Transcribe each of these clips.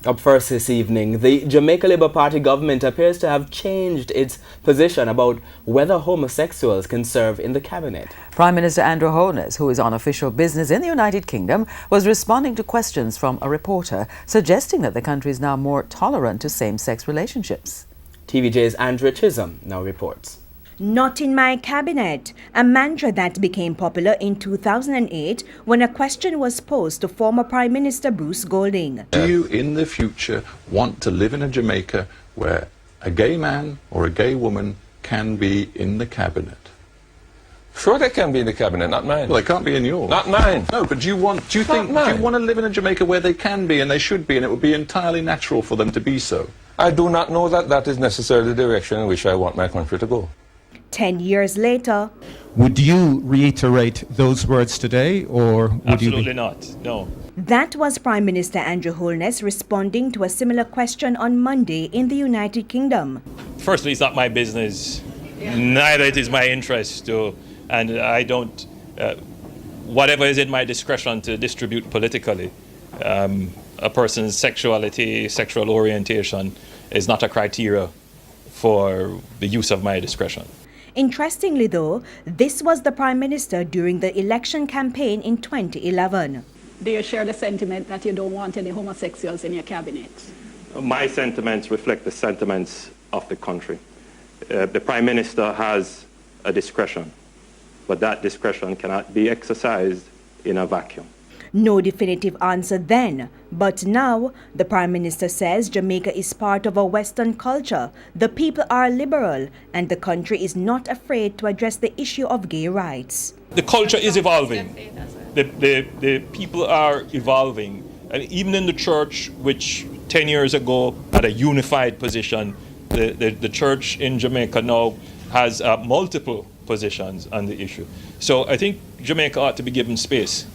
Up first this evening, the Jamaica Labour Party government appears to have changed its position about whether homosexuals can serve in the cabinet. Prime Minister Andrew Holness, who is on official business in the United Kingdom, was responding to questions from a reporter suggesting that the country is now more tolerant to same-sex relationships. TVJ's Andrea Chisholm now reports. Not in my cabinet, a mantra that became popular in 2008 when a question was posed to former Prime Minister Bruce Golding. Do you in the future want to live in a Jamaica where a gay man or a gay woman can be in the cabinet? Sure, they can be in the cabinet, not mine. Well, they can't be in yours. Not mine. No, but do you want to live in a Jamaica where they can be and they should be and it would be entirely natural for them to be so? I do not know that that is necessarily the direction in which I want my country to go. 10 years later, would you reiterate those words today, or would Absolutely not, no. That was Prime Minister Andrew Holness responding to a similar question on Monday in the United Kingdom. Firstly, it's not my business, neither it is my interest to, and I don't, whatever is in my discretion to distribute politically, a person's sexuality, sexual orientation is not a criteria for the use of my discretion. Interestingly though, this was the Prime Minister during the election campaign in 2011. Do you share the sentiment that you don't want any homosexuals in your cabinet? My sentiments reflect the sentiments of the country. The Prime Minister has a discretion, but that discretion cannot be exercised in a vacuum. No definitive answer then, but now the Prime Minister says Jamaica is part of a Western culture, the people are liberal, and the country is not afraid to address the issue of gay rights. The culture is evolving. The people are evolving. And even in the church, which 10 years ago had a unified position, the church in Jamaica now has multiple positions on the issue. So I think Jamaica ought to be given space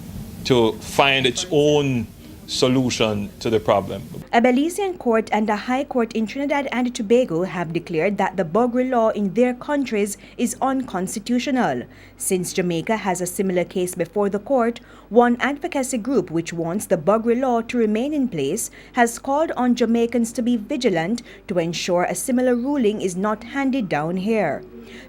to find its own solution to the problem. A Belizean court and a high court in Trinidad and Tobago have declared that the Buggery law in their countries is unconstitutional. Since Jamaica has a similar case before the court, one advocacy group which wants the Buggery law to remain in place has called on Jamaicans to be vigilant to ensure a similar ruling is not handed down here.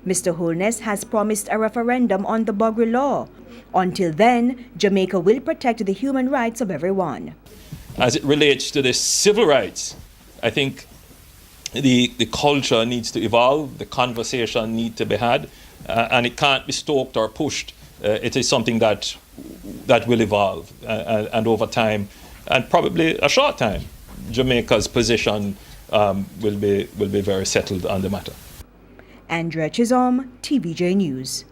Mr. Holness has promised a referendum on the Buggery law. Until then, Jamaica will protect the human rights of everyone. As it relates to the civil rights, I think the culture needs to evolve, the conversation needs to be had, and it can't be stoked or pushed. It is something that will evolve, and over time, and probably a short time, Jamaica's position will be very settled on the matter. Andrea Chisholm, TVJ News.